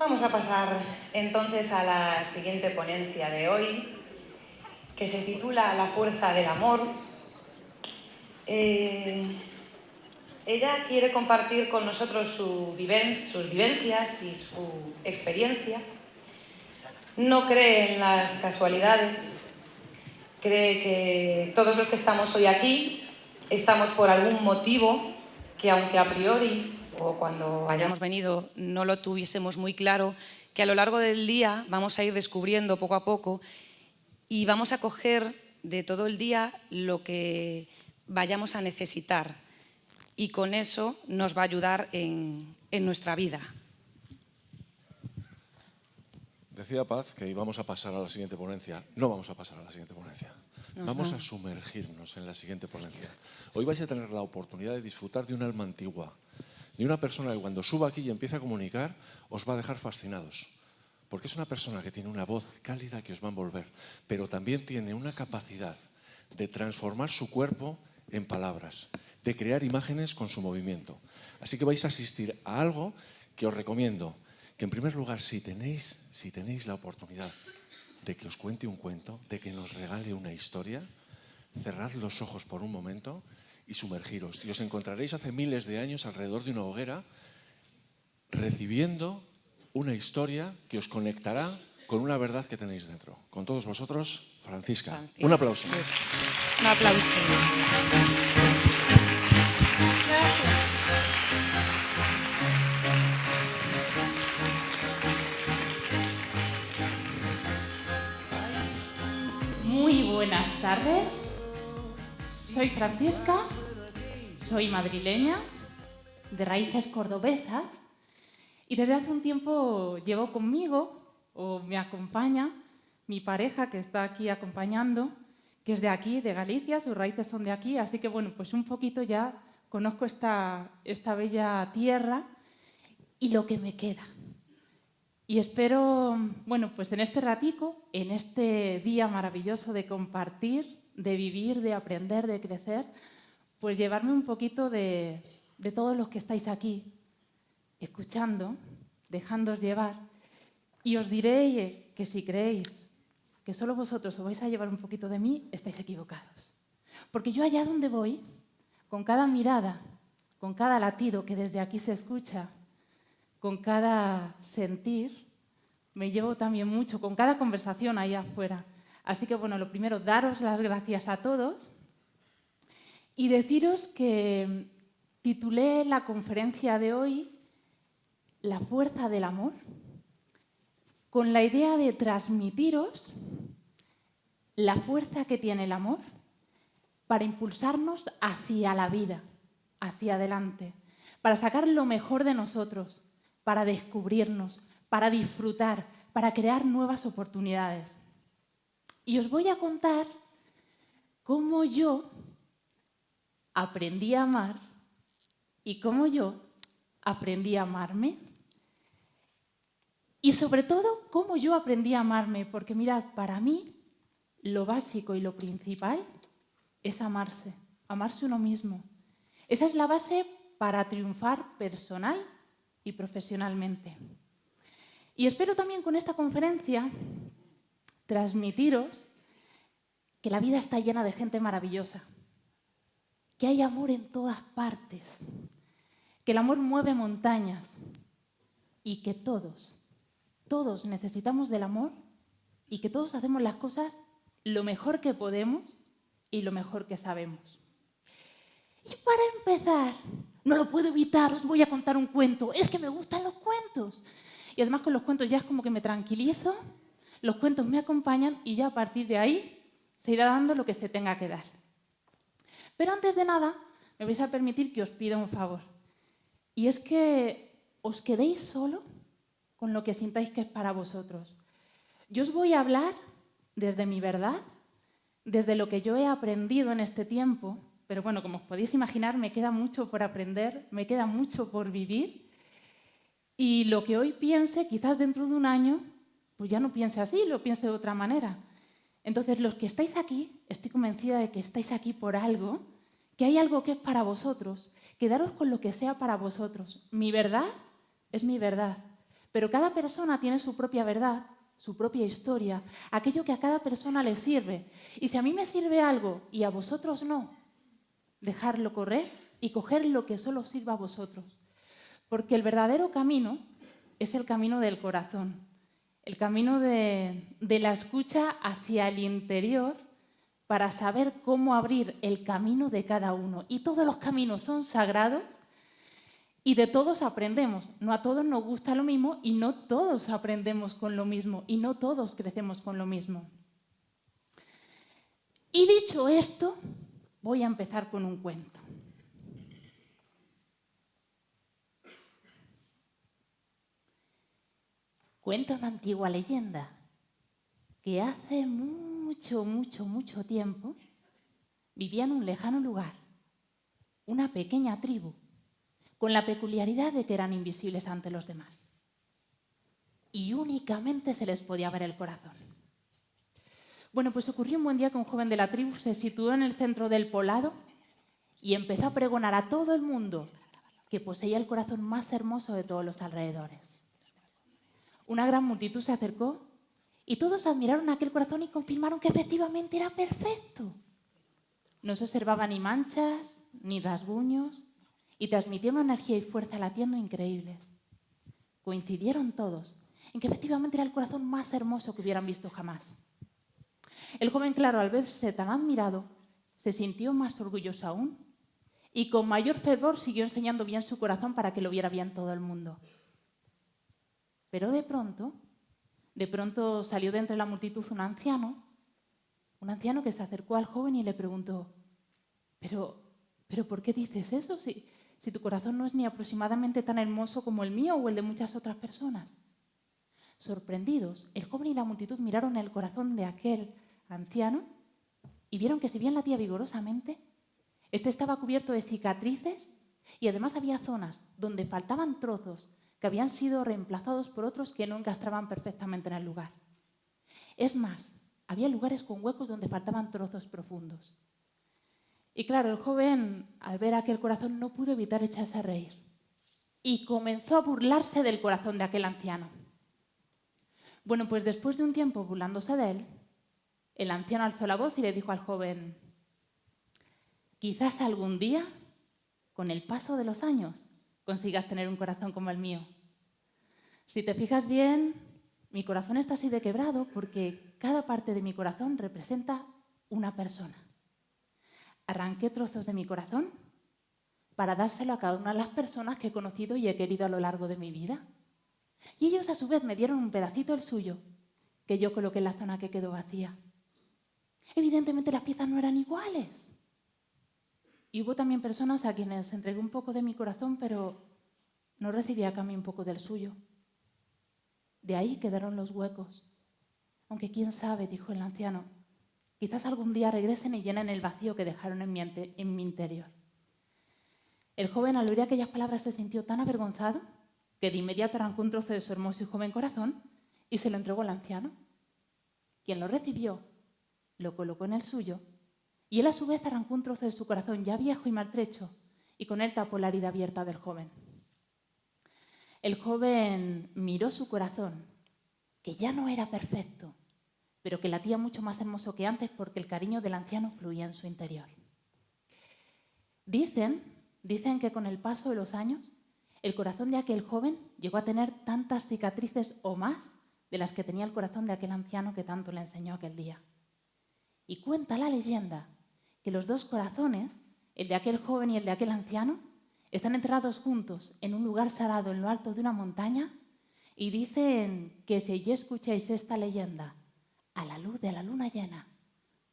Vamos a pasar entonces a la siguiente ponencia de hoy, que se titula La fuerza del amor. Ella quiere compartir con nosotros sus vivencias y su experiencia. No cree en las casualidades, cree que todos los que estamos hoy aquí estamos por algún motivo que, aunque a priori o cuando hayamos venido no lo tuviésemos muy claro, que a lo largo del día vamos a ir descubriendo poco a poco y vamos a coger de todo el día lo que vayamos a necesitar, y con eso nos va a ayudar en nuestra vida. Decía Paz que íbamos a pasar a la siguiente ponencia. No vamos a pasar a la siguiente ponencia. Vamos a sumergirnos en la siguiente ponencia. Hoy vais a tener la oportunidad de disfrutar de un alma antigua, de una persona que cuando suba aquí y empiece a comunicar os va a dejar fascinados. Porque es una persona que tiene una voz cálida que os va a envolver, pero también tiene una capacidad de transformar su cuerpo en palabras, de crear imágenes con su movimiento. Así que vais a asistir a algo que os recomiendo. Que en primer lugar, si tenéis la oportunidad de que os cuente un cuento, de que nos regale una historia, cerrad los ojos por un momento y sumergiros. Y os encontraréis hace miles de años alrededor de una hoguera recibiendo una historia que os conectará con una verdad que tenéis dentro. Con todos vosotros, Francisca. Un aplauso. Un aplauso. Muy buenas tardes, soy Francisca, soy madrileña, de raíces cordobesas, y desde hace un tiempo llevo conmigo, o me acompaña, mi pareja que está aquí acompañando, que es de aquí, de Galicia, sus raíces son de aquí, así que bueno, pues un poquito ya conozco esta bella tierra y lo que me queda. Y espero, bueno, pues en este ratico, en este día maravilloso de compartir, de vivir, de aprender, de crecer, pues llevarme un poquito de todos los que estáis aquí, escuchando, dejándoos llevar. Y os diré que si creéis que solo vosotros os vais a llevar un poquito de mí, estáis equivocados. Porque yo allá donde voy, con cada mirada, con cada latido que desde aquí se escucha, con cada sentir, me llevo también mucho, con cada conversación ahí afuera. Así que, bueno, lo primero, daros las gracias a todos y deciros que titulé la conferencia de hoy La fuerza del amor, con la idea de transmitiros la fuerza que tiene el amor para impulsarnos hacia la vida, hacia adelante, para sacar lo mejor de nosotros, para descubrirnos, para disfrutar, para crear nuevas oportunidades. Y os voy a contar cómo yo aprendí a amar y cómo yo aprendí a amarme. Y sobre todo, cómo yo aprendí a amarme, porque mirad, para mí lo básico y lo principal es amarse uno mismo. Esa es la base para triunfar personal y profesionalmente. Y espero también con esta conferencia transmitiros que la vida está llena de gente maravillosa, que hay amor en todas partes, que el amor mueve montañas y que todos necesitamos del amor y que todos hacemos las cosas lo mejor que podemos y lo mejor que sabemos. Y para empezar, no lo puedo evitar, os voy a contar un cuento. Es que me gustan los cuentos. Y además con los cuentos ya es como que me tranquilizo, los cuentos me acompañan y ya a partir de ahí se irá dando lo que se tenga que dar. Pero antes de nada, me vais a permitir que os pida un favor. Y es que os quedéis solo con lo que sintáis que es para vosotros. Yo os voy a hablar desde mi verdad, desde lo que yo he aprendido en este tiempo, pero bueno, como os podéis imaginar, me queda mucho por aprender, me queda mucho por vivir. Y lo que hoy piense, quizás dentro de un año, pues ya no piense así, lo piense de otra manera. Entonces, los que estáis aquí, estoy convencida de que estáis aquí por algo, que hay algo que es para vosotros. Quedaros con lo que sea para vosotros. Mi verdad es mi verdad, Pero cada persona tiene su propia verdad, su propia historia, aquello que a cada persona le sirve. Y si a mí me sirve algo y a vosotros no, dejarlo correr y coger lo que solo sirva a vosotros. Porque el verdadero camino es el camino del corazón, el camino de la escucha hacia el interior para saber cómo abrir el camino de cada uno. Y todos los caminos son sagrados y de todos aprendemos. No a todos nos gusta lo mismo y no todos aprendemos con lo mismo y no todos crecemos con lo mismo. Y dicho esto, voy a empezar con un cuento. Cuenta una antigua leyenda que hace mucho tiempo vivía en un lejano lugar una pequeña tribu con la peculiaridad de que eran invisibles ante los demás y únicamente se les podía ver el corazón. Bueno, pues ocurrió un buen día que un joven de la tribu se situó en el centro del poblado y empezó a pregonar a todo el mundo que poseía el corazón más hermoso de todos los alrededores. Una gran multitud se acercó y todos admiraron aquel corazón y confirmaron que efectivamente era perfecto. No se observaban ni manchas, ni rasguños, y transmitía una energía y fuerza latiendo increíbles. Coincidieron todos en que efectivamente era el corazón más hermoso que hubieran visto jamás. El joven, claro, al verse tan admirado, se sintió más orgulloso aún y con mayor fervor siguió enseñando bien su corazón para que lo viera bien todo el mundo. Pero de pronto salió de entre la multitud un anciano que se acercó al joven y le preguntó: ¿Pero por qué dices eso si tu corazón no es ni aproximadamente tan hermoso como el mío o el de muchas otras personas? Sorprendidos, el joven y la multitud miraron el corazón de aquel anciano y vieron que si bien latía vigorosamente, este estaba cubierto de cicatrices y además había zonas donde faltaban trozos que habían sido reemplazados por otros que no encastraban perfectamente en el lugar. Es más, había lugares con huecos donde faltaban trozos profundos. Y claro, el joven, al ver aquel corazón, no pudo evitar echarse a reír y comenzó a burlarse del corazón de aquel anciano. Bueno, pues después de un tiempo burlándose de él, el anciano alzó la voz y le dijo al joven: quizás algún día, con el paso de los años, consigas tener un corazón como el mío. Si te fijas bien, mi corazón está así de quebrado porque cada parte de mi corazón representa una persona. Arranqué trozos de mi corazón para dárselo a cada una de las personas que he conocido y he querido a lo largo de mi vida. Y ellos a su vez me dieron un pedacito del suyo que yo coloqué en la zona que quedó vacía. Evidentemente las piezas no eran iguales. Y hubo también personas a quienes entregué un poco de mi corazón, pero no recibí a cambio un poco del suyo. De ahí quedaron los huecos. Aunque quién sabe, dijo el anciano, quizás algún día regresen y llenen el vacío que dejaron en mi interior. El joven, al oír aquellas palabras, se sintió tan avergonzado que de inmediato arrancó un trozo de su hermoso y joven corazón y se lo entregó al anciano, quien lo recibió, lo colocó en el suyo y él a su vez arrancó un trozo de su corazón ya viejo y maltrecho y con él tapó la herida abierta del joven. El joven miró su corazón, que ya no era perfecto, pero que latía mucho más hermoso que antes porque el cariño del anciano fluía en su interior. Dicen que con el paso de los años, el corazón de aquel joven llegó a tener tantas cicatrices o más de las que tenía el corazón de aquel anciano que tanto le enseñó aquel día. Y cuenta la leyenda que los dos corazones, el de aquel joven y el de aquel anciano, están enterrados juntos en un lugar sagrado en lo alto de una montaña y dicen que si allí escucháis esta leyenda, a la luz de la luna llena,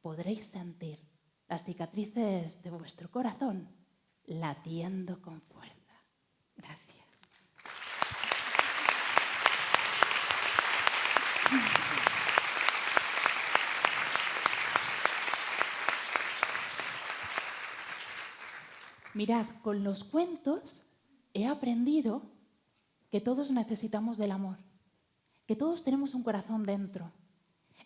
podréis sentir las cicatrices de vuestro corazón latiendo con fuerza. Gracias. Mirad, con los cuentos he aprendido que todos necesitamos del amor, que todos tenemos un corazón dentro.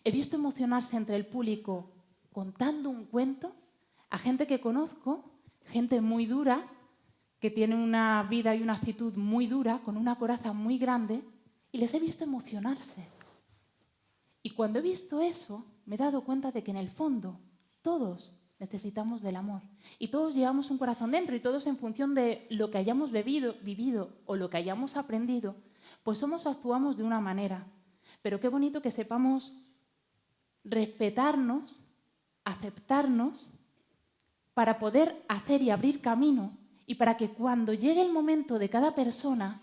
He visto emocionarse entre el público contando un cuento a gente que conozco, gente muy dura, que tiene una vida y una actitud muy dura, con una coraza muy grande, y les he visto emocionarse. Y cuando he visto eso, me he dado cuenta de que en el fondo todos necesitamos del amor. Y todos llevamos un corazón dentro y todos en función de lo que hayamos vivido o lo que hayamos aprendido, pues somos o actuamos de una manera. Pero qué bonito que sepamos respetarnos, aceptarnos, para poder hacer y abrir camino y para que cuando llegue el momento de cada persona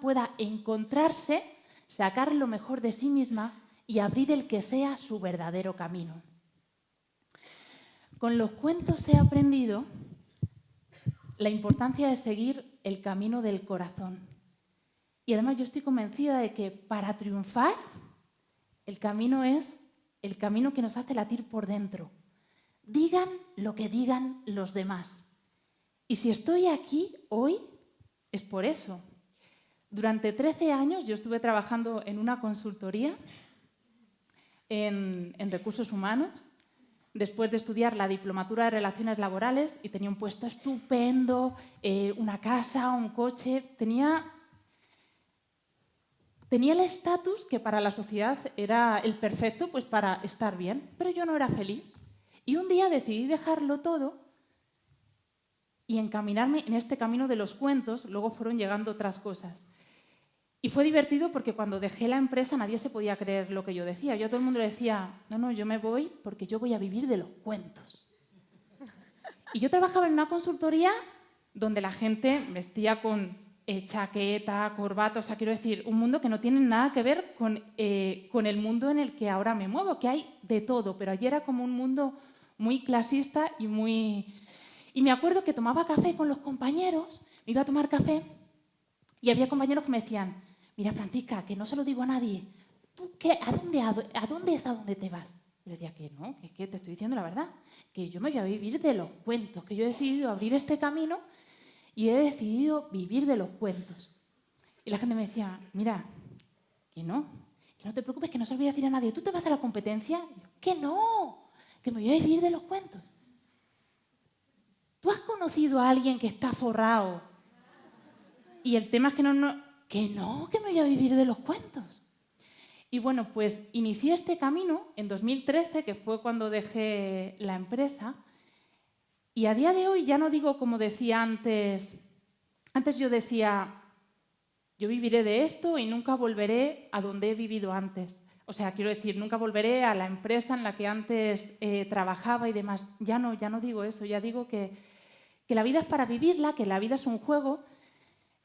pueda encontrarse, sacar lo mejor de sí misma y abrir el que sea su verdadero camino. Con los cuentos he aprendido la importancia de seguir el camino del corazón. Y además yo estoy convencida de que para triunfar, el camino es el camino que nos hace latir por dentro. Digan lo que digan los demás. Y si estoy aquí hoy, es por eso. Durante 13 años yo estuve trabajando en una consultoría en recursos humanos, después de estudiar la diplomatura de Relaciones Laborales, y tenía un puesto estupendo, una casa, un coche. Tenía el estatus que para la sociedad era el perfecto pues para estar bien, pero yo no era feliz. Y un día decidí dejarlo todo y encaminarme en este camino de los cuentos. Luego fueron llegando otras cosas. Y fue divertido porque cuando dejé la empresa nadie se podía creer lo que yo decía. Yo a todo el mundo le decía, no, yo me voy porque yo voy a vivir de los cuentos. Y yo trabajaba en una consultoría donde la gente vestía con chaqueta, corbata, o sea, quiero decir, un mundo que no tiene nada que ver con el mundo en el que ahora me muevo, que hay de todo, pero allí era como un mundo muy clasista y muy... Y me acuerdo que tomaba café con los compañeros, me iba a tomar café y había compañeros que me decían, mira, Francisca, que no se lo digo a nadie, ¿tú qué? ¿A dónde es a dónde te vas? Yo decía que no, que es que te estoy diciendo la verdad, que yo me voy a vivir de los cuentos, que yo he decidido abrir este camino y he decidido vivir de los cuentos. Y la gente me decía, mira, que no te preocupes, que no se lo voy a decir a nadie. ¿Tú te vas a la competencia? Y yo, que no, que me voy a vivir de los cuentos. ¿Tú has conocido a alguien que está forrado? Y el tema es que que me voy a vivir de los cuentos. Y bueno, pues inicié este camino en 2013, que fue cuando dejé la empresa. Y a día de hoy ya no digo como decía antes. Antes yo decía, yo viviré de esto y nunca volveré a donde he vivido antes. O sea, quiero decir, nunca volveré a la empresa en la que antes trabajaba y demás. Ya no digo eso, ya digo que la vida es para vivirla, que la vida es un juego,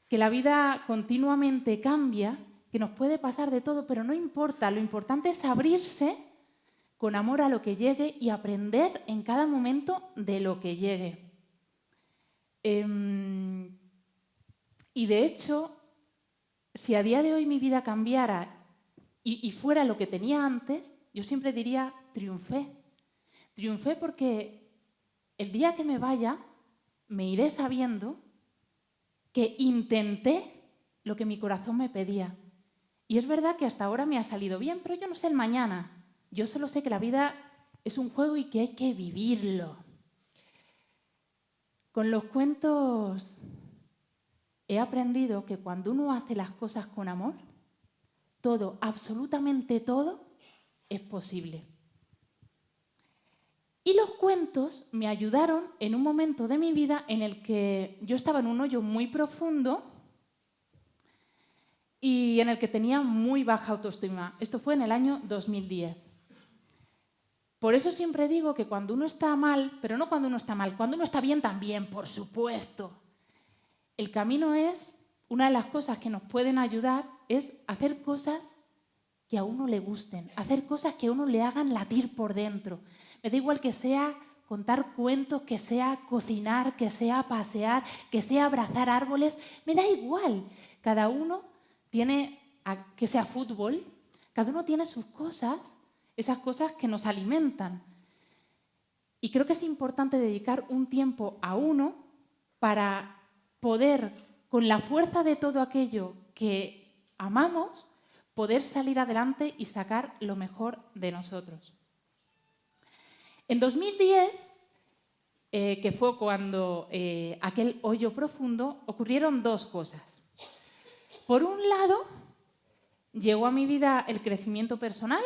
que la vida continuamente cambia, que nos puede pasar de todo, pero no importa. Lo importante es abrirse con amor a lo que llegue y aprender en cada momento de lo que llegue. Y de hecho, si a día de hoy mi vida cambiara y fuera lo que tenía antes, yo siempre diría triunfé. Triunfé porque el día que me vaya, me iré sabiendo que intenté lo que mi corazón me pedía. Y es verdad que hasta ahora me ha salido bien, pero yo no sé el mañana. Yo solo sé que la vida es un juego y que hay que vivirlo. Con los cuentos he aprendido que cuando uno hace las cosas con amor, todo, absolutamente todo, es posible. Y los cuentos me ayudaron en un momento de mi vida en el que yo estaba en un hoyo muy profundo y en el que tenía muy baja autoestima. Esto fue en el año 2010. Por eso siempre digo que cuando uno está mal, pero no cuando uno está mal, cuando uno está bien también, por supuesto. El camino es, una de las cosas que nos pueden ayudar es hacer cosas que a uno le gusten, hacer cosas que a uno le hagan latir por dentro. Me da igual que sea contar cuentos, que sea cocinar, que sea pasear, que sea abrazar árboles, me da igual. Cada uno tiene, que sea fútbol, cada uno tiene sus cosas, esas cosas que nos alimentan. Y creo que es importante dedicar un tiempo a uno para poder, con la fuerza de todo aquello que amamos, poder salir adelante y sacar lo mejor de nosotros. En 2010, que fue cuando aquel hoyo profundo, ocurrieron dos cosas. Por un lado, llegó a mi vida el crecimiento personal,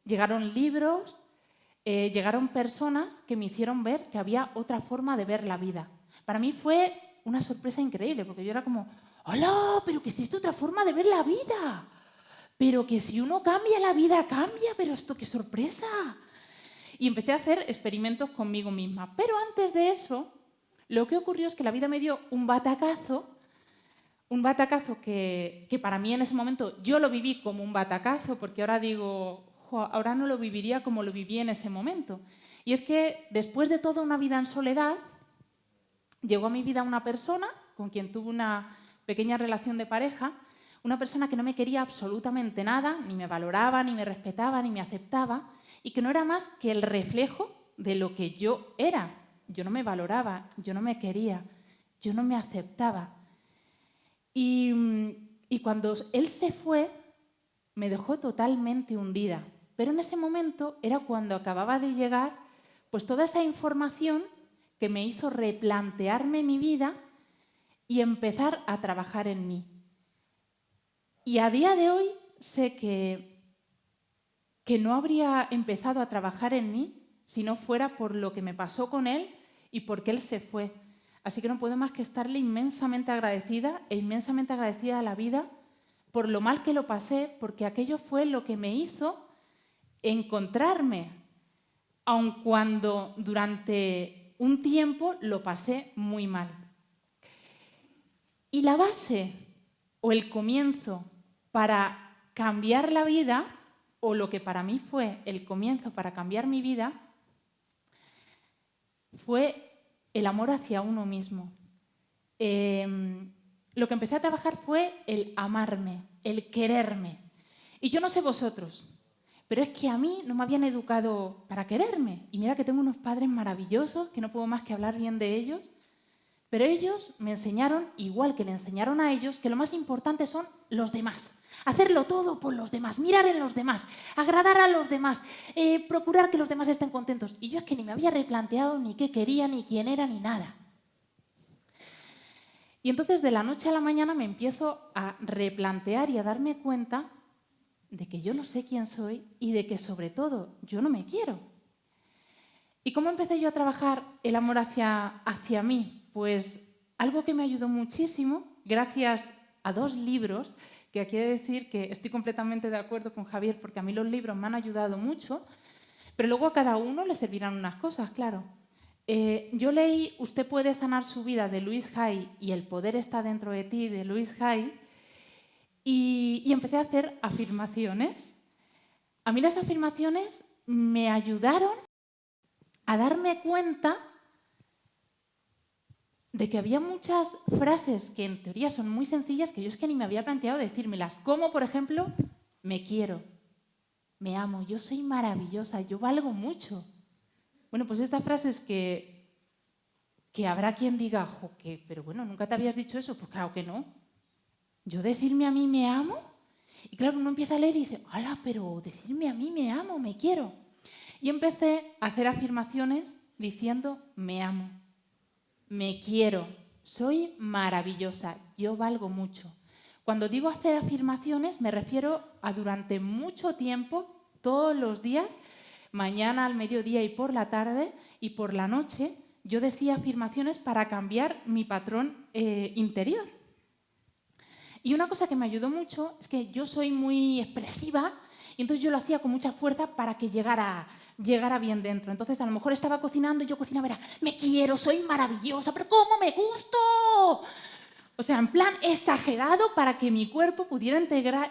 llegaron libros, llegaron personas que me hicieron ver que había otra forma de ver la vida. Para mí fue una sorpresa increíble, porque yo era como, ¡hola! Pero que existe otra forma de ver la vida. Pero que si uno cambia, la vida cambia. Pero esto, ¡qué sorpresa! Y empecé a hacer experimentos conmigo misma. Pero antes de eso, lo que ocurrió es que la vida me dio un batacazo que para mí en ese momento yo lo viví como un batacazo, porque ahora digo, ahora no lo viviría como lo viví en ese momento. Y es que después de toda una vida en soledad, llegó a mi vida una persona con quien tuve una pequeña relación de pareja, una persona que no me quería absolutamente nada, ni me valoraba, ni me respetaba, ni me aceptaba, y que no era más que el reflejo de lo que yo era. Yo no me valoraba, yo no me quería, yo no me aceptaba. Y cuando él se fue, me dejó totalmente hundida. Pero en ese momento era cuando acababa de llegar pues toda esa información que me hizo replantearme mi vida y empezar a trabajar en mí. Y a día de hoy sé que no habría empezado a trabajar en mí si no fuera por lo que me pasó con él y porque él se fue. Así que no puedo más que estarle inmensamente agradecida a la vida por lo mal que lo pasé, porque aquello fue lo que me hizo encontrarme, aun cuando durante un tiempo lo pasé muy mal. Y la base o el comienzo para cambiar la vida, o lo que para mí fue el comienzo para cambiar mi vida, fue el amor hacia uno mismo. Lo que empecé a trabajar fue el amarme, el quererme. Y yo no sé vosotros, pero es que a mí no me habían educado para quererme. Y mira que tengo unos padres maravillosos, que no puedo más que hablar bien de ellos, pero ellos me enseñaron, igual que le enseñaron a ellos, que lo más importante son los demás. Hacerlo todo por los demás, mirar en los demás, agradar a los demás, procurar que los demás estén contentos. Y yo es que ni me había replanteado ni qué quería, ni quién era, ni nada. Y entonces de la noche a la mañana me empiezo a replantear y a darme cuenta de que yo no sé quién soy y de que sobre todo yo no me quiero. ¿Y cómo empecé yo a trabajar el amor hacia mí? Pues algo que me ayudó muchísimo, gracias a 2 libros, que aquí he de decir que estoy completamente de acuerdo con Javier, porque a mí los libros me han ayudado mucho, pero luego a cada uno le servirán unas cosas, claro. Yo leí Usted puede sanar su vida, de Louise Hay, y El poder está dentro de ti, de Louise Hay, y empecé a hacer afirmaciones. A mí las afirmaciones me ayudaron a darme cuenta de que había muchas frases que en teoría son muy sencillas que yo es que ni me había planteado decírmelas, como por ejemplo, me quiero, me amo, yo soy maravillosa, yo valgo mucho. Bueno, pues estas frases que habrá quien diga, pero bueno, ¿nunca te habías dicho eso? Pues claro que no. Yo decirme a mí me amo, y claro, uno empieza a leer y dice, ¡hala, pero decirme a mí me amo, me quiero! Y empecé a hacer afirmaciones diciendo, me amo, me quiero, soy maravillosa, yo valgo mucho. Cuando digo hacer afirmaciones me refiero a durante mucho tiempo, todos los días, mañana, al mediodía y por la tarde y por la noche, yo decía afirmaciones para cambiar mi patrón interior. Y una cosa que me ayudó mucho es que yo soy muy expresiva y entonces yo lo hacía con mucha fuerza para que llegara bien dentro. Entonces a lo mejor estaba cocinando y yo cocinaba, era, me quiero, soy maravillosa, pero ¿cómo me gusto? O sea, en plan exagerado para que mi cuerpo pudiera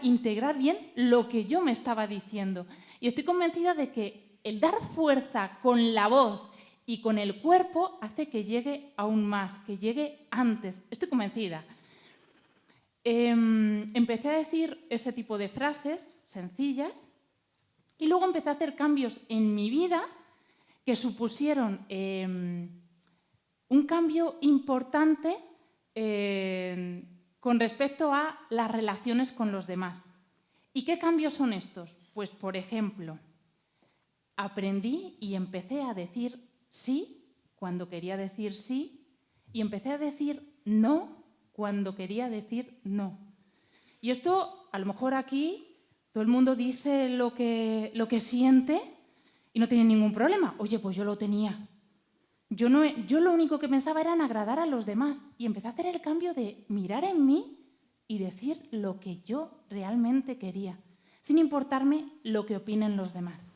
integrar bien lo que yo me estaba diciendo. Y estoy convencida de que el dar fuerza con la voz y con el cuerpo hace que llegue aún más, que llegue antes. Estoy convencida. Empecé a decir ese tipo de frases sencillas y luego empecé a hacer cambios en mi vida que supusieron un cambio importante con respecto a las relaciones con los demás. ¿Y qué cambios son estos? Pues, por ejemplo, aprendí y empecé a decir sí cuando quería decir sí y empecé a decir no cuando quería decir no. Y esto, a lo mejor aquí, todo el mundo dice lo que siente y no tiene ningún problema. Oye, pues yo lo tenía. Yo lo único que pensaba era en agradar a los demás y empecé a hacer el cambio de mirar en mí y decir lo que yo realmente quería, sin importarme lo que opinen los demás.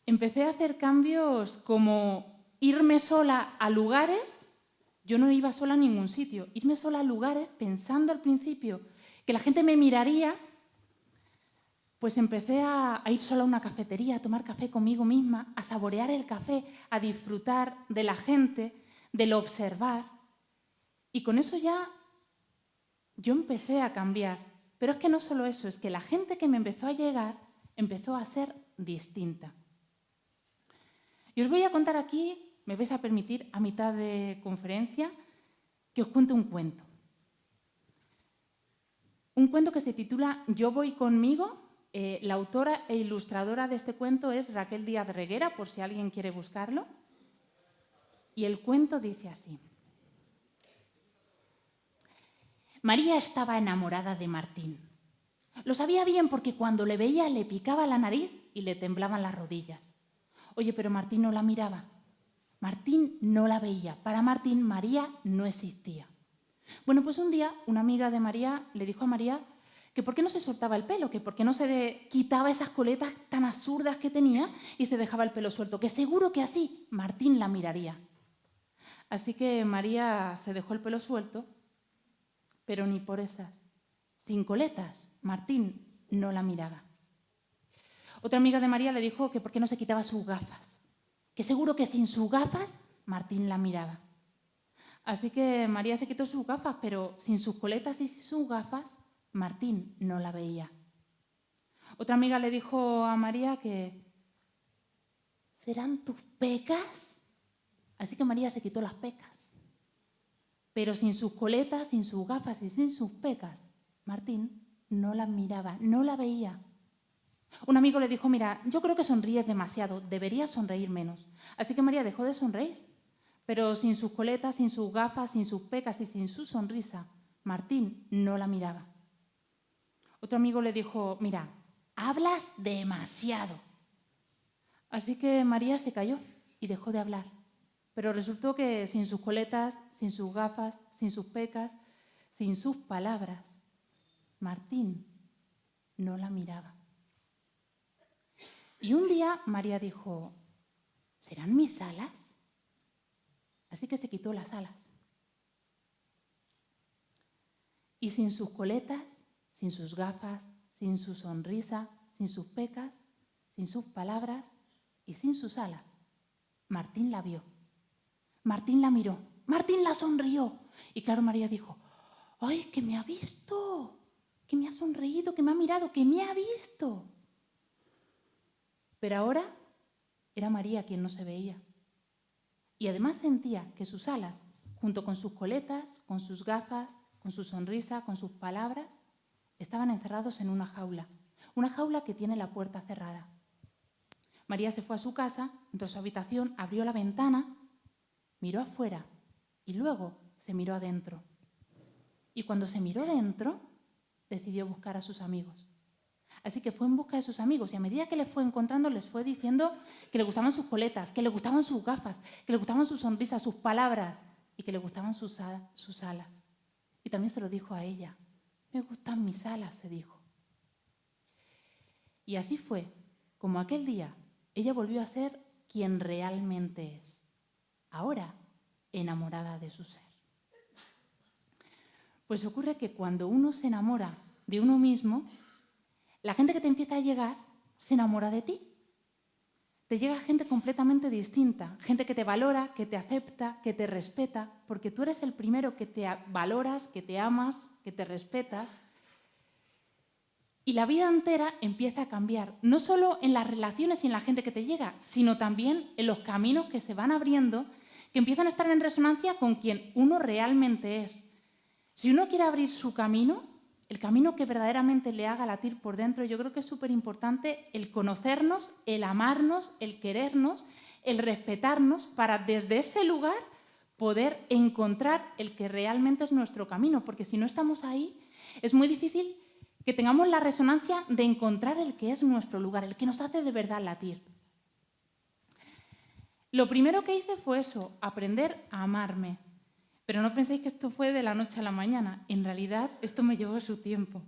Empecé a hacer cambios como irme sola a lugares. Yo no iba sola a ningún sitio. Irme sola a lugares pensando al principio que la gente me miraría, pues empecé a ir sola a una cafetería, a tomar café conmigo misma, a saborear el café, a disfrutar de la gente, del observar. Y con eso ya yo empecé a cambiar. Pero es que no solo eso, es que la gente que me empezó a llegar empezó a ser distinta. Y os voy a contar aquí, me vais a permitir a mitad de conferencia, que os cuente un cuento. Un cuento que se titula Yo voy conmigo. La autora e ilustradora de este cuento es Raquel Díaz Reguera, por si alguien quiere buscarlo. Y el cuento dice así. María estaba enamorada de Martín. Lo sabía bien porque cuando le veía le picaba la nariz y le temblaban las rodillas. Oye, pero Martín no la miraba. Martín no la veía. Para Martín, María no existía. Bueno, pues un día una amiga de María le dijo a María que por qué no se soltaba el pelo, que por qué no se quitaba esas coletas tan absurdas que tenía y se dejaba el pelo suelto, que seguro que así Martín la miraría. Así que María se dejó el pelo suelto, pero ni por esas. Sin coletas, Martín no la miraba. Otra amiga de María le dijo que por qué no se quitaba sus gafas, que seguro que sin sus gafas Martín la miraba. Así que María se quitó sus gafas, pero sin sus coletas y sin sus gafas Martín no la veía. Otra amiga le dijo a María que ¿serán tus pecas? Así que María se quitó las pecas. Pero sin sus coletas, sin sus gafas y sin sus pecas, Martín no la miraba, no la veía. Un amigo le dijo, mira, yo creo que sonríes demasiado, deberías sonreír menos. Así que María dejó de sonreír. Pero sin sus coletas, sin sus gafas, sin sus pecas y sin su sonrisa, Martín no la miraba. Otro amigo le dijo, mira, hablas demasiado. Así que María se calló y dejó de hablar. Pero resultó que sin sus coletas, sin sus gafas, sin sus pecas, sin sus palabras, Martín no la miraba. Y un día María dijo, ¿serán mis alas? Así que se quitó las alas. Y sin sus coletas, sin sus gafas, sin su sonrisa, sin sus pecas, sin sus palabras y sin sus alas, Martín la vio. Martín la miró. Martín la sonrió. Y claro, María dijo, ¡ay, que me ha visto! Que me ha sonreído, que me ha mirado, que me ha visto. Pero ahora era María quien no se veía. Y además sentía que sus alas, junto con sus coletas, con sus gafas, con su sonrisa, con sus palabras, estaban encerrados en una jaula que tiene la puerta cerrada. María se fue a su casa, entró a su habitación, abrió la ventana, miró afuera y luego se miró adentro. Y cuando se miró dentro, decidió buscar a sus amigos. Así que fue en busca de sus amigos y a medida que les fue encontrando, les fue diciendo que le gustaban sus coletas, que le gustaban sus gafas, que le gustaban sus sonrisas, sus palabras y que le gustaban sus alas. Y también se lo dijo a ella. Me gustan mis alas, se dijo. Y así fue como aquel día ella volvió a ser quien realmente es. Ahora, enamorada de su ser. Pues ocurre que cuando uno se enamora de uno mismo, la gente que te empieza a llegar se enamora de ti. Te llega gente completamente distinta, gente que te valora, que te acepta, que te respeta, porque tú eres el primero que te valoras, que te amas, que te respetas. Y la vida entera empieza a cambiar, no solo en las relaciones y en la gente que te llega, sino también en los caminos que se van abriendo, que empiezan a estar en resonancia con quien uno realmente es. Si uno quiere abrir su camino, el camino que verdaderamente le haga latir por dentro, yo creo que es súper importante el conocernos, el amarnos, el querernos, el respetarnos, para desde ese lugar poder encontrar el que realmente es nuestro camino, porque si no estamos ahí, es muy difícil que tengamos la resonancia de encontrar el que es nuestro lugar, el que nos hace de verdad latir. Lo primero que hice fue eso, aprender a amarme. Pero no penséis que esto fue de la noche a la mañana. En realidad, esto me llevó su tiempo.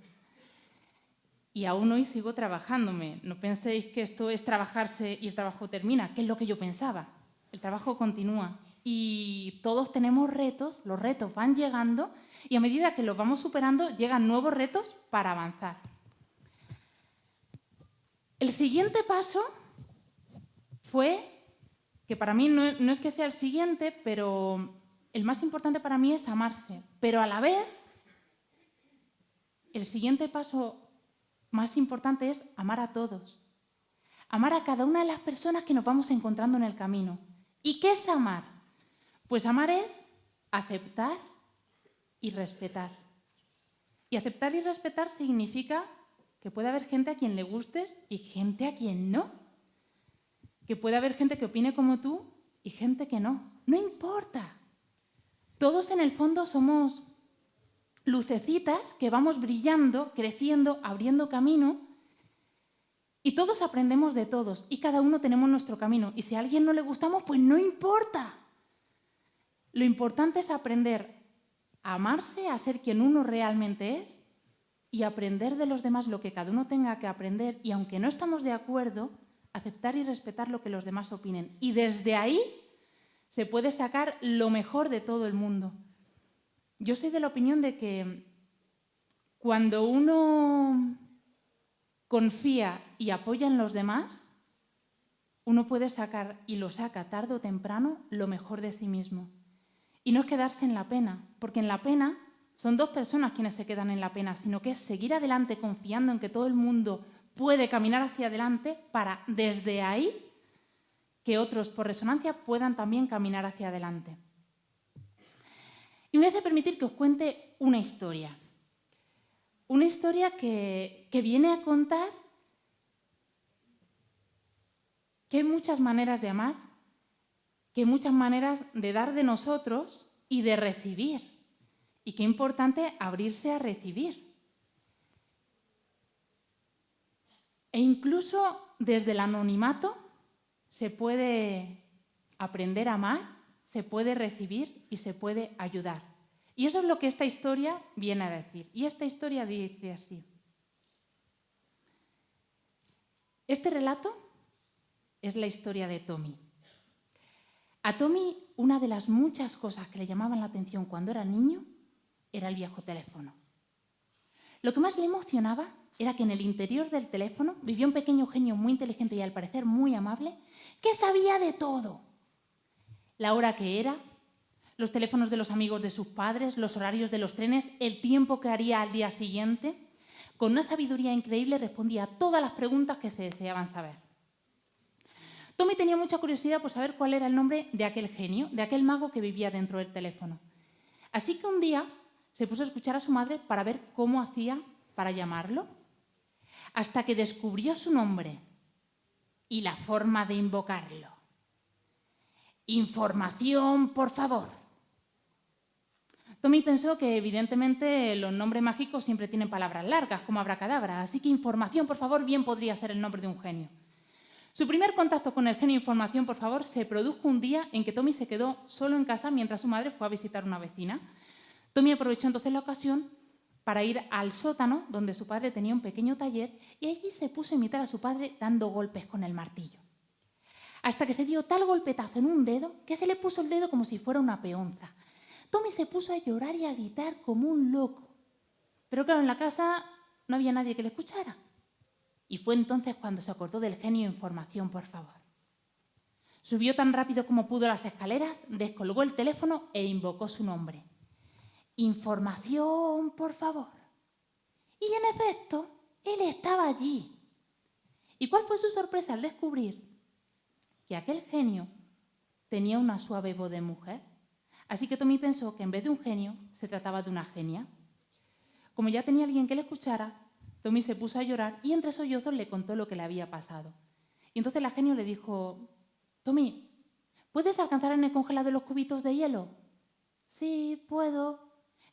Y aún hoy sigo trabajándome. No penséis que esto es trabajarse y el trabajo termina, que es lo que yo pensaba. El trabajo continúa. Y todos tenemos retos, los retos van llegando y a medida que los vamos superando, llegan nuevos retos para avanzar. El siguiente paso fue, que para mí no es que sea el siguiente, pero el más importante para mí es amarse. Pero a la vez, el siguiente paso más importante es amar a todos. Amar a cada una de las personas que nos vamos encontrando en el camino. ¿Y qué es amar? Pues amar es aceptar y respetar. Y aceptar y respetar significa que puede haber gente a quien le gustes y gente a quien no. Que puede haber gente que opine como tú y gente que no. No importa. Todos en el fondo somos lucecitas que vamos brillando, creciendo, abriendo camino y todos aprendemos de todos y cada uno tenemos nuestro camino. Y si a alguien no le gustamos, pues no importa. Lo importante es aprender a amarse, a ser quien uno realmente es y aprender de los demás lo que cada uno tenga que aprender y aunque no estamos de acuerdo, aceptar y respetar lo que los demás opinen. Y desde ahí se puede sacar lo mejor de todo el mundo. Yo soy de la opinión de que cuando uno confía y apoya en los demás, uno puede sacar, y lo saca tarde o temprano, lo mejor de sí mismo. Y no es quedarse en la pena, porque en la pena son dos personas quienes se quedan en la pena, sino que es seguir adelante confiando en que todo el mundo puede caminar hacia adelante para, desde ahí, que otros por resonancia puedan también caminar hacia adelante. Y me vais a permitir que os cuente una historia. Una historia que viene a contar que hay muchas maneras de amar, que hay muchas maneras de dar de nosotros y de recibir. Y qué importante abrirse a recibir. E incluso desde el anonimato se puede aprender a amar, se puede recibir y se puede ayudar. Y eso es lo que esta historia viene a decir. Y esta historia dice así. Este relato es la historia de Tommy. A Tommy, una de las muchas cosas que le llamaban la atención cuando era niño era el viejo teléfono. Lo que más le emocionaba era que en el interior del teléfono vivía un pequeño genio muy inteligente y al parecer muy amable que sabía de todo. La hora que era, los teléfonos de los amigos de sus padres, los horarios de los trenes, el tiempo que haría al día siguiente. Con una sabiduría increíble respondía a todas las preguntas que se deseaban saber. Tommy tenía mucha curiosidad por saber cuál era el nombre de aquel genio, de aquel mago que vivía dentro del teléfono. Así que un día se puso a escuchar a su madre para ver cómo hacía para llamarlo, hasta que descubrió su nombre y la forma de invocarlo. Información, por favor. Tommy pensó que evidentemente los nombres mágicos siempre tienen palabras largas, como abracadabra, así que información, por favor, bien podría ser el nombre de un genio. Su primer contacto con el genio información, por favor, se produjo un día en que Tommy se quedó solo en casa mientras su madre fue a visitar a una vecina. Tommy aprovechó entonces la ocasión para ir al sótano donde su padre tenía un pequeño taller y allí se puso a imitar a su padre dando golpes con el martillo. Hasta que se dio tal golpetazo en un dedo que se le puso el dedo como si fuera una peonza. Tommy se puso a llorar y a gritar como un loco. Pero claro, en la casa no había nadie que le escuchara. Y fue entonces cuando se acordó del genio información, por favor. Subió tan rápido como pudo las escaleras, descolgó el teléfono e invocó su nombre. Información, por favor. Y en efecto, él estaba allí. ¿Y cuál fue su sorpresa al descubrir que aquel genio tenía una suave voz de mujer? Así que Tommy pensó que en vez de un genio, se trataba de una genia. Como ya tenía alguien que le escuchara, Tommy se puso a llorar y entre sollozos le contó lo que le había pasado. Y entonces la genio le dijo, Tommy, ¿puedes alcanzar en el congelador los cubitos de hielo? Sí, puedo.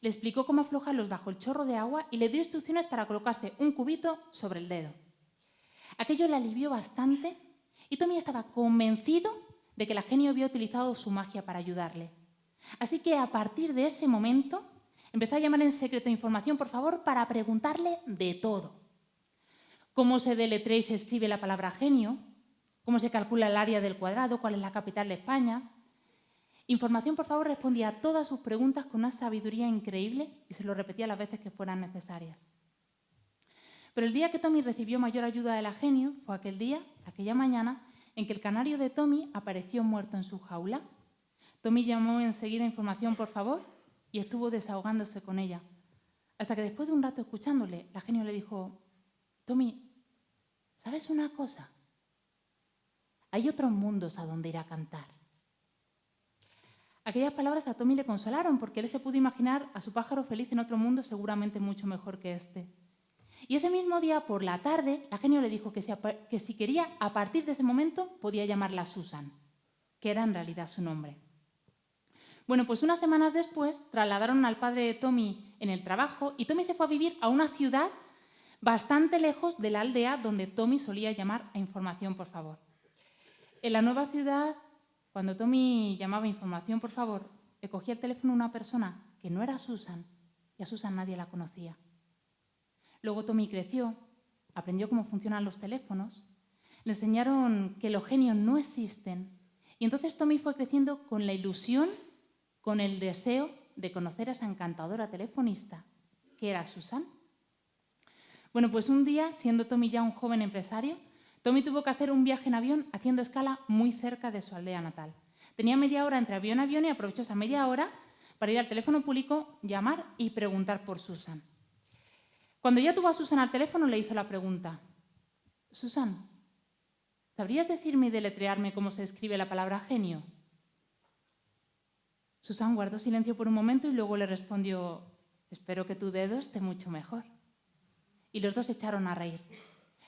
Le explicó cómo aflojarlos bajo el chorro de agua y le dio instrucciones para colocarse un cubito sobre el dedo. Aquello le alivió bastante y Tommy estaba convencido de que la genio había utilizado su magia para ayudarle. Así que a partir de ese momento empezó a llamar en secreto información, por favor, para preguntarle de todo. Cómo se deletrea y se escribe la palabra genio, cómo se calcula el área del cuadrado, cuál es la capital de España. Información, por favor, respondía a todas sus preguntas con una sabiduría increíble y se lo repetía las veces que fueran necesarias. Pero el día que Tommy recibió mayor ayuda de la genio fue aquel día, aquella mañana, en que el canario de Tommy apareció muerto en su jaula. Tommy llamó enseguida información, por favor, y estuvo desahogándose con ella. Hasta que después de un rato escuchándole, la genio le dijo: Tommy, ¿sabes una cosa? Hay otros mundos a donde ir a cantar. Aquellas palabras a Tommy le consolaron porque él se pudo imaginar a su pájaro feliz en otro mundo seguramente mucho mejor que este. Y ese mismo día, por la tarde, la genio le dijo que si quería, a partir de ese momento, podía llamarla Susan, que era en realidad su nombre. Bueno, pues unas semanas después trasladaron al padre de Tommy en el trabajo y Tommy se fue a vivir a una ciudad bastante lejos de la aldea donde Tommy solía llamar a información, por favor. En la nueva ciudad, cuando Tommy llamaba información, por favor, le cogía el teléfono a una persona que no era Susan y a Susan nadie la conocía. Luego Tommy creció, aprendió cómo funcionan los teléfonos, le enseñaron que los genios no existen y entonces Tommy fue creciendo con la ilusión, con el deseo de conocer a esa encantadora telefonista, que era Susan. Bueno, pues un día, siendo Tommy ya un joven empresario, Tommy tuvo que hacer un viaje en avión haciendo escala muy cerca de su aldea natal. Tenía media hora entre avión a avión y aprovechó esa media hora para ir al teléfono público, llamar y preguntar por Susan. Cuando ya tuvo a Susan al teléfono, le hizo la pregunta: Susan, ¿sabrías decirme y deletrearme cómo se escribe la palabra genio? Susan guardó silencio por un momento y luego le respondió: espero que tu dedo esté mucho mejor. Y los dos se echaron a reír.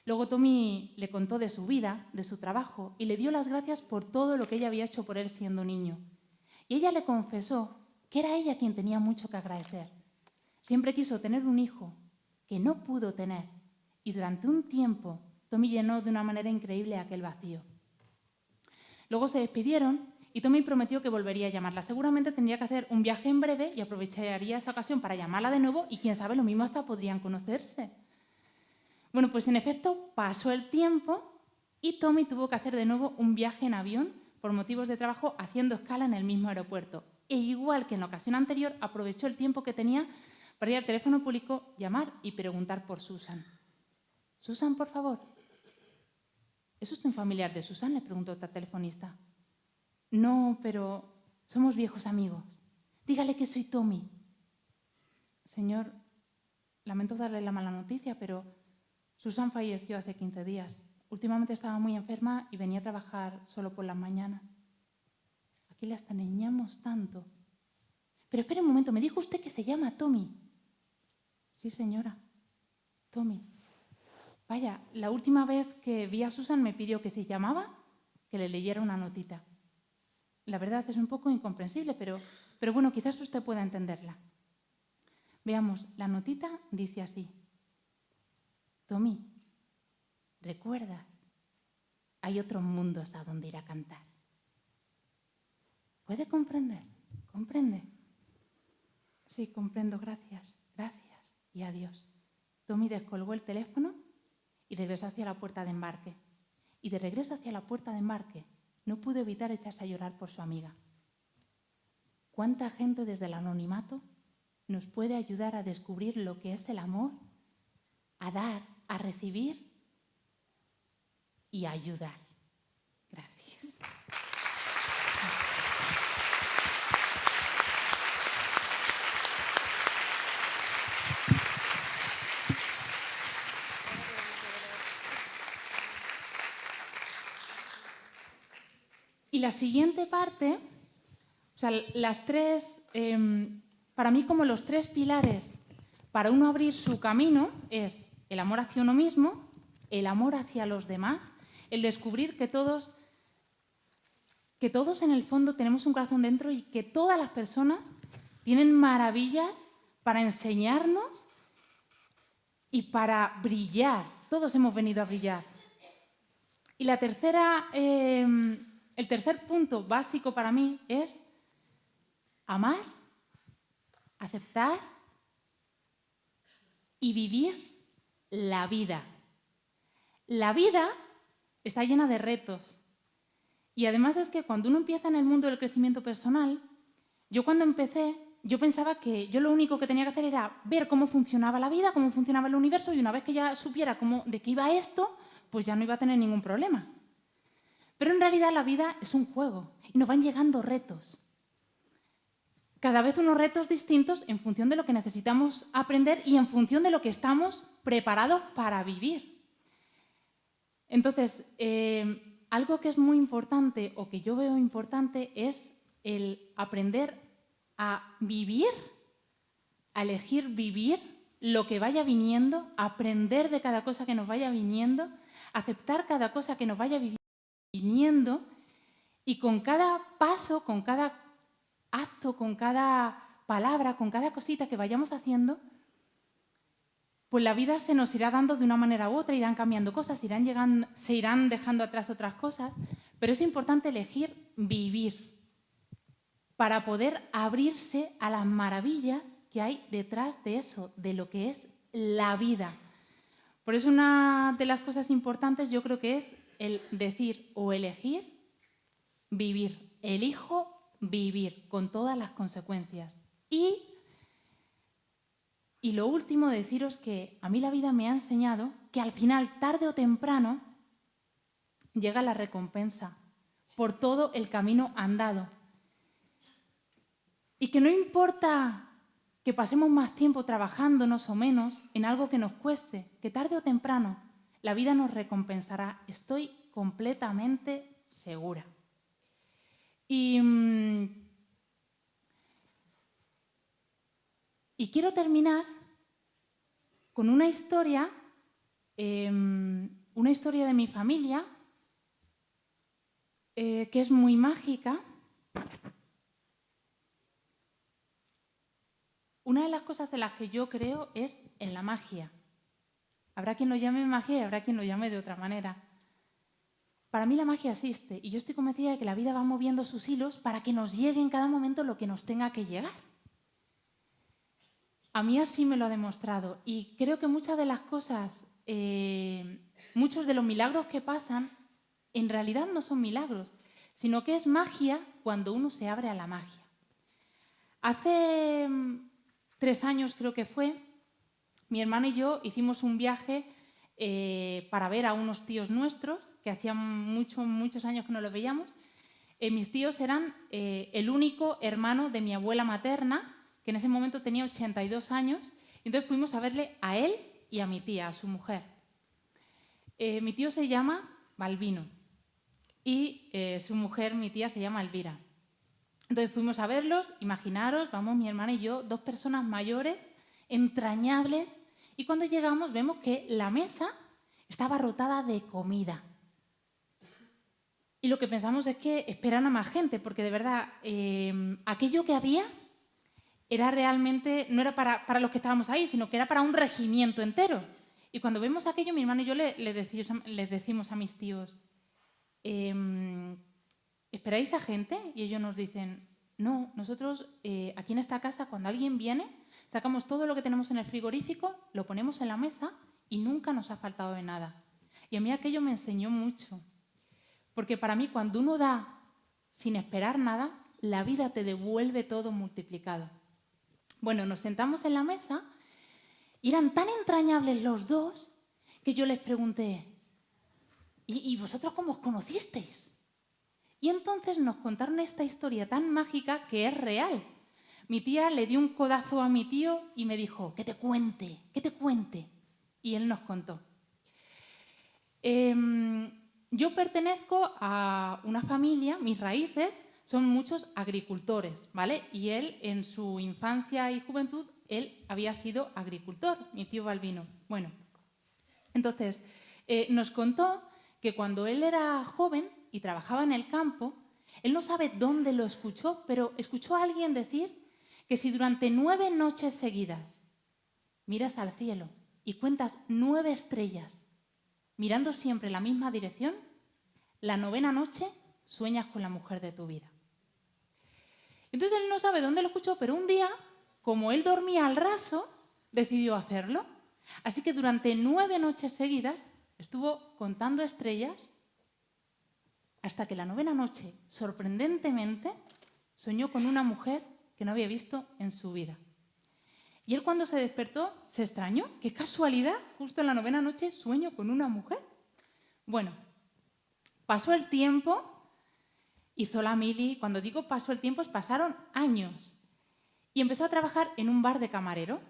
Luego Tommy le contó de su vida, de su trabajo, y le dio las gracias por todo lo que ella había hecho por él siendo niño. Y ella le confesó que era ella quien tenía mucho que agradecer. Siempre quiso tener un hijo que no pudo tener, y durante un tiempo Tommy llenó de una manera increíble aquel vacío. Luego se despidieron y Tommy prometió que volvería a llamarla. Seguramente tendría que hacer un viaje en breve y aprovecharía esa ocasión para llamarla de nuevo y quién sabe, lo mismo hasta podrían conocerse. Bueno, pues en efecto pasó el tiempo y Tommy tuvo que hacer de nuevo un viaje en avión por motivos de trabajo haciendo escala en el mismo aeropuerto. E igual que en la ocasión anterior, aprovechó el tiempo que tenía para ir al teléfono público, llamar y preguntar por Susan. Susan, por favor. ¿Es usted un familiar de Susan?, le preguntó otra telefonista. No, pero somos viejos amigos. Dígale que soy Tommy. Señor, lamento darle la mala noticia, pero Susan falleció hace 15 días. Últimamente estaba muy enferma y venía a trabajar solo por las mañanas. Aquí le extrañamos tanto. Pero espere un momento, me dijo usted que se llama Tommy. Sí, señora, Tommy. Vaya, la última vez que vi a Susan me pidió que si llamaba, que le leyera una notita. La verdad es un poco incomprensible, pero bueno, quizás usted pueda entenderla. Veamos, la notita dice así: Tommy, ¿recuerdas? Hay otros mundos a donde ir a cantar. ¿Puede comprender? ¿Comprende? Sí, comprendo, gracias, gracias y adiós. Tommy descolgó el teléfono y regresó hacia la puerta de embarque. Y de regreso hacia la puerta de embarque no pudo evitar echarse a llorar por su amiga. ¿Cuánta gente desde el anonimato nos puede ayudar a descubrir lo que es el amor, a dar, a recibir y a ayudar? Gracias. Y la siguiente parte, o sea, las tres, para mí como los tres pilares para uno abrir su camino es el amor hacia uno mismo, el amor hacia los demás, el descubrir que todos en el fondo tenemos un corazón dentro y que todas las personas tienen maravillas para enseñarnos y para brillar. Todos hemos venido a brillar. Y el tercer punto básico para mí es amar, aceptar y vivir la vida. La vida está llena de retos. Y además es que cuando uno empieza en el mundo del crecimiento personal, yo cuando empecé, yo pensaba que yo lo único que tenía que hacer era ver cómo funcionaba la vida, cómo funcionaba el universo, y una vez que ya supiera de qué iba esto, pues ya no iba a tener ningún problema. Pero en realidad la vida es un juego y nos van llegando retos. Cada vez unos retos distintos en función de lo que necesitamos aprender y en función de lo que estamos preparados para vivir. Entonces, algo que es muy importante o que yo veo importante es el aprender a vivir, a elegir vivir lo que vaya viniendo, aprender de cada cosa que nos vaya viniendo, aceptar cada cosa que nos vaya viniendo y con cada paso, con cada acto, con cada palabra, con cada cosita que vayamos haciendo, pues la vida se nos irá dando de una manera u otra, irán cambiando cosas, se irán dejando atrás otras cosas, pero es importante elegir vivir para poder abrirse a las maravillas que hay detrás de eso, de lo que es la vida. Por eso una de las cosas importantes yo creo que es el decir o elegir vivir. Elijo vivir con todas las consecuencias. Y lo último, deciros que a mí la vida me ha enseñado que al final, tarde o temprano, llega la recompensa por todo el camino andado. Y que no importa que pasemos más tiempo trabajándonos o menos en algo que nos cueste, que tarde o temprano la vida nos recompensará. Estoy completamente segura. Y quiero terminar con una historia de mi familia que es muy mágica. Una de las cosas en las que yo creo es en la magia. Habrá quien lo llame magia y habrá quien lo llame de otra manera. Para mí la magia existe y yo estoy convencida de que la vida va moviendo sus hilos para que nos llegue en cada momento lo que nos tenga que llegar. A mí así me lo ha demostrado y creo que muchas de las cosas, muchos de los milagros que pasan, en realidad no son milagros, sino que es magia cuando uno se abre a la magia. Hace 3 años creo que fue, mi hermana y yo hicimos un viaje para ver a unos tíos nuestros, que hacían muchos años que no los veíamos. Mis tíos eran el único hermano de mi abuela materna, que en ese momento tenía 82 años, y entonces fuimos a verle a él y a mi tía, a su mujer. Mi tío se llama Balbino y su mujer, mi tía, se llama Elvira. Entonces fuimos a verlos, imaginaros, vamos mi hermana y yo, 2 personas mayores, entrañables, y cuando llegamos vemos que la mesa estaba rotada de comida. Y lo que pensamos es que esperan a más gente, porque de verdad aquello que había era realmente, no era para los que estábamos ahí, sino que era para un regimiento entero. Y cuando vemos aquello, mi hermano y yo les decimos a mis tíos, ¿esperáis a gente? Y ellos nos dicen, no, nosotros aquí en esta casa, cuando alguien viene, sacamos todo lo que tenemos en el frigorífico, lo ponemos en la mesa y nunca nos ha faltado de nada. Y a mí aquello me enseñó mucho. Porque para mí, cuando uno da sin esperar nada, la vida te devuelve todo multiplicado. Bueno, nos sentamos en la mesa y eran tan entrañables los dos que yo les pregunté, ¿y vosotros cómo os conocisteis? Y entonces nos contaron esta historia tan mágica que es real. Mi tía le dio un codazo a mi tío y me dijo, que te cuente. Y él nos contó. Yo pertenezco a una familia, mis raíces son muchos agricultores, ¿vale? Y él, en su infancia y juventud, él había sido agricultor, mi tío Balbino. Bueno, entonces nos contó que cuando él era joven y trabajaba en el campo, él no sabe dónde lo escuchó, pero escuchó a alguien decir que si durante 9 noches seguidas miras al cielo y cuentas 9 estrellas, mirando siempre la misma dirección, la 9ª noche sueñas con la mujer de tu vida. Entonces él no sabe dónde lo escuchó, pero un día, como él dormía al raso, decidió hacerlo. Así que durante 9 noches seguidas estuvo contando estrellas hasta que la 9ª noche, sorprendentemente, soñó con una mujer que no había visto en su vida. Y él, cuando se despertó, se extrañó. ¡Qué casualidad! Justo en la 9ª noche sueño con una mujer. Bueno, pasó el tiempo, hizo la mili. Cuando digo pasó el tiempo, pasaron años. Y empezó a trabajar en un bar de camarero.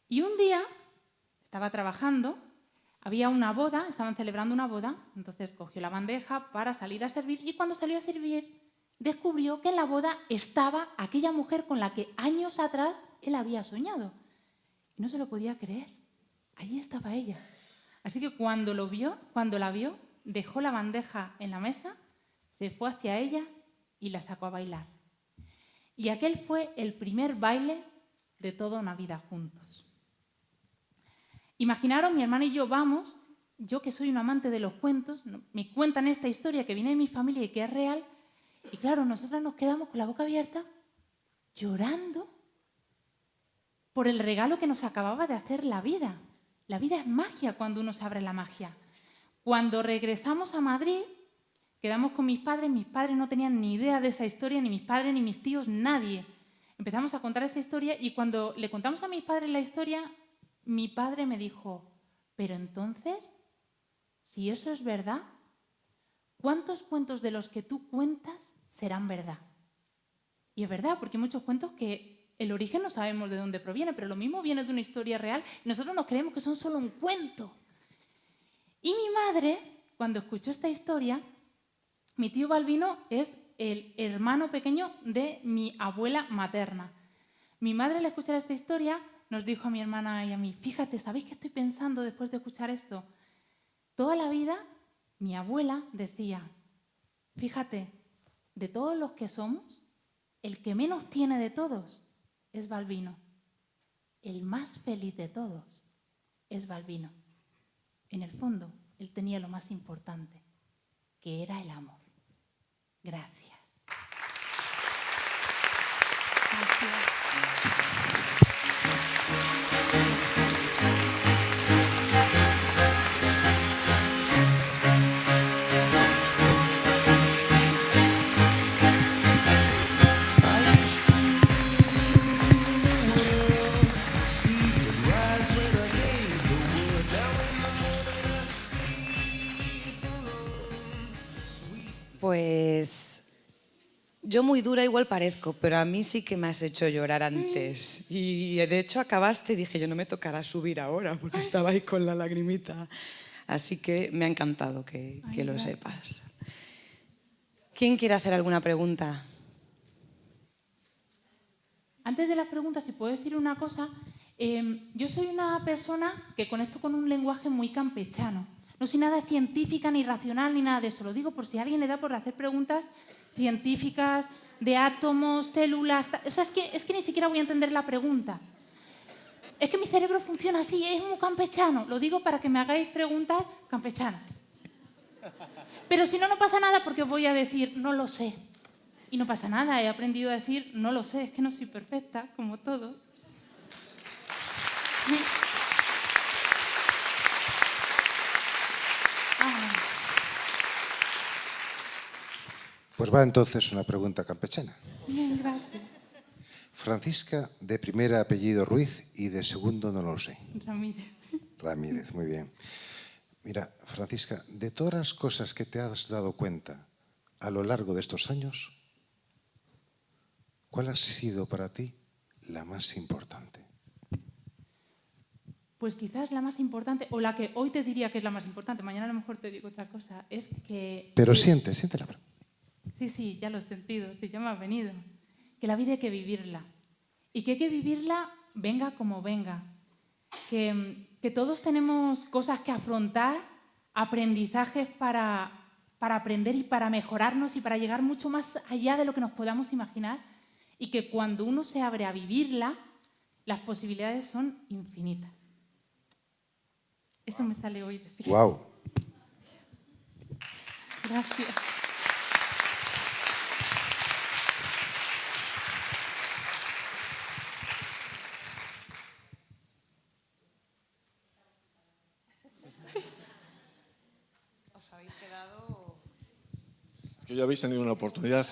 Y un día estaba trabajando, había una boda, estaban celebrando una boda, entonces cogió la bandeja para salir a servir y cuando salió a servir descubrió que en la boda estaba aquella mujer con la que años atrás él había soñado. Y no se lo podía creer. Allí estaba ella. Así que cuando la vio, dejó la bandeja en la mesa, se fue hacia ella y la sacó a bailar. Y aquel fue el primer baile de toda una vida juntos. Imaginaros, mi hermana y yo vamos, yo que soy un amante de los cuentos, me cuentan esta historia que viene de mi familia y que es real, y claro, nosotras nos quedamos con la boca abierta, llorando por el regalo que nos acababa de hacer la vida. La vida es magia cuando uno se abre la magia. Cuando regresamos a Madrid, quedamos con mis padres no tenían ni idea de esa historia, ni mis padres, ni mis tíos, nadie. Empezamos a contar esa historia y cuando le contamos a mis padres la historia, mi padre me dijo, pero entonces, si eso es verdad, ¿cuántos cuentos de los que tú cuentas serán verdad? Y es verdad, porque hay muchos cuentos que el origen no sabemos de dónde proviene, pero lo mismo viene de una historia real y nosotros nos creemos que son solo un cuento. Y mi madre, cuando escuchó esta historia, mi tío Balbino es el hermano pequeño de mi abuela materna. Mi madre, al escuchar esta historia, nos dijo a mi hermana y a mí, fíjate, ¿sabéis qué estoy pensando después de escuchar esto? Toda la vida mi abuela decía, fíjate, de todos los que somos, el que menos tiene de todos es Balbino. El más feliz de todos es Balbino. En el fondo, él tenía lo más importante, que era el amor. Gracias. Gracias. Pues yo muy dura igual parezco, pero a mí sí que me has hecho llorar antes. Y de hecho acabaste y dije, yo no me tocará subir ahora porque estaba ahí con la lagrimita. Así que me ha encantado que lo sepas. ¿Quién quiere hacer alguna pregunta? Antes de las preguntas, si puedo decir una cosa, yo soy una persona que conecto con un lenguaje muy campechano. No soy nada científica, ni racional, ni nada de eso. Lo digo por si a alguien le da por hacer preguntas científicas de átomos, células... O sea, es que ni siquiera voy a entender la pregunta. Es que mi cerebro funciona así, es muy campechano. Lo digo para que me hagáis preguntas campechanas. Pero si no, no pasa nada porque os voy a decir, no lo sé. Y no pasa nada, he aprendido a decir, no lo sé, es que no soy perfecta, como todos. Pues va entonces una pregunta campechana. Bien, gracias. Francisca, de primer apellido Ruiz y de segundo no lo sé. Ramírez. Ramírez, muy bien. Mira, Francisca, de todas las cosas que te has dado cuenta a lo largo de estos años, ¿cuál ha sido para ti la más importante? Pues quizás la más importante, o la que hoy te diría que es la más importante, mañana a lo mejor te digo otra cosa, es que... Pero siente la palabra. Sí, ya lo he sentido, sí, ya me ha venido. Que la vida hay que vivirla. Y que hay que vivirla venga como venga. Que todos tenemos cosas que afrontar, aprendizajes para aprender y para mejorarnos y para llegar mucho más allá de lo que nos podamos imaginar. y que cuando uno se abre a vivirla, las posibilidades son infinitas. Eso me sale hoy decir. ¡Guau! Gracias. Os habéis quedado... Es que hoy habéis tenido una oportunidad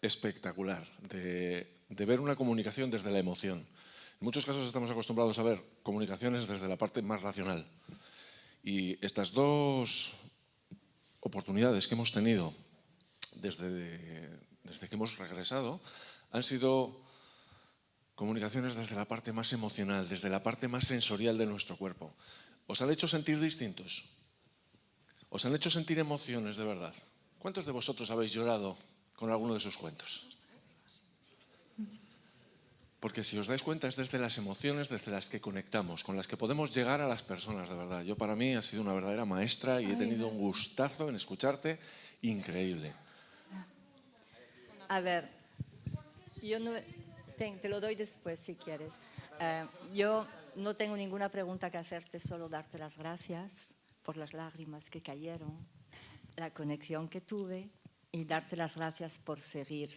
espectacular de ver una comunicación desde la emoción. En muchos casos estamos acostumbrados a ver comunicaciones desde la parte más racional. Y estas dos oportunidades que hemos tenido desde que hemos regresado han sido comunicaciones desde la parte más emocional, desde la parte más sensorial de nuestro cuerpo. ¿Os han hecho sentir distintos? ¿Os han hecho sentir emociones de verdad? ¿Cuántos de vosotros habéis llorado con alguno de sus cuentos? Porque si os dais cuenta es desde las emociones desde las que conectamos, con las que podemos llegar a las personas, de verdad. Yo para mí ha sido una verdadera maestra y he tenido un gustazo en escucharte increíble. A ver, yo no, te lo doy después si quieres. Yo no tengo ninguna pregunta que hacerte, solo darte las gracias por las lágrimas que cayeron, la conexión que tuve y darte las gracias por seguir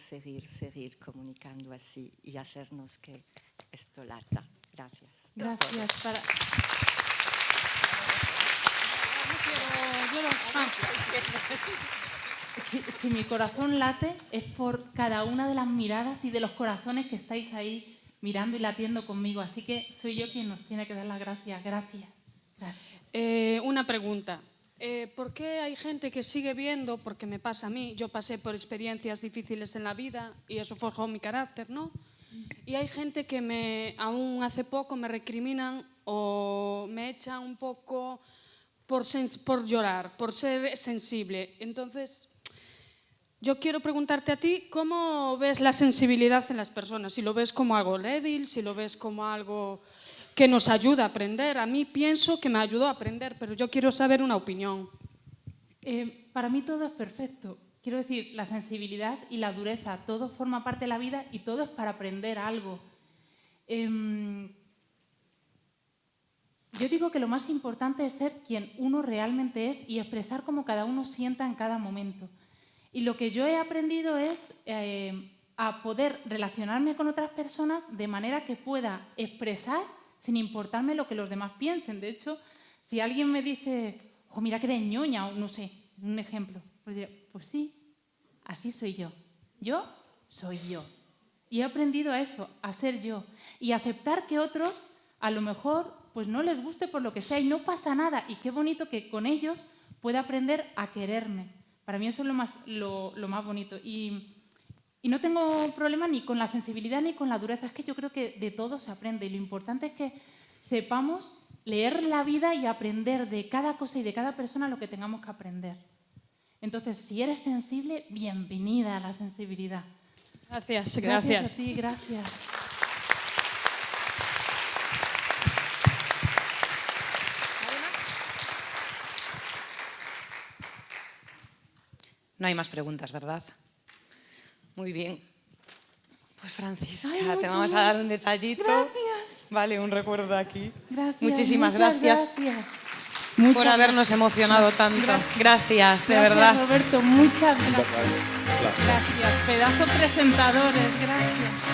comunicando así y hacernos que esto lata. Gracias. Gracias. Si mi corazón late es por cada una de las miradas y de los corazones que estáis ahí mirando y latiendo conmigo. Así que soy yo quien nos tiene que dar las gracias. Gracias. Una pregunta. ¿Por qué hay gente que sigue viendo, porque me pasa a mí, yo pasé por experiencias difíciles en la vida y eso forjó mi carácter, ¿no? Y hay gente que aún hace poco me recriminan o me echan un poco por llorar, por ser sensible. Entonces, yo quiero preguntarte a ti, ¿cómo ves la sensibilidad en las personas? Si lo ves como algo débil, si lo ves como algo que nos ayuda a aprender. A mí pienso que me ayudó a aprender, pero yo quiero saber una opinión. Para mí todo es perfecto. Quiero decir, la sensibilidad y la dureza, todo forma parte de la vida y todo es para aprender algo. Yo digo que lo más importante es ser quien uno realmente es y expresar como cada uno sienta en cada momento. Y lo que yo he aprendido es a poder relacionarme con otras personas de manera que pueda expresar sin importarme lo que los demás piensen. De hecho, si alguien me dice, oh, mira que eres ñoña, o no sé, un ejemplo, pues diré, pues sí, así soy yo. Yo soy yo. Y he aprendido a eso, a ser yo. Y aceptar que otros, a lo mejor, pues no les guste por lo que sea y no pasa nada. Y qué bonito que con ellos pueda aprender a quererme. Para mí eso es lo más bonito. Y no tengo problema ni con la sensibilidad ni con la dureza. Es que yo creo que de todo se aprende. Y lo importante es que sepamos leer la vida y aprender de cada cosa y de cada persona lo que tengamos que aprender. Entonces, si eres sensible, bienvenida a la sensibilidad. Gracias. Gracias a ti, gracias. No hay más preguntas, ¿verdad? Muy bien. Pues Francisca, te vamos muchas a dar un detallito. Gracias. Vale, un recuerdo aquí. Gracias. Muchísimas muchas gracias Muchas por habernos emocionado tanto. Gracias, de Gracias, verdad. Roberto, muchas gracias. Gracias, pedazo presentadores, gracias.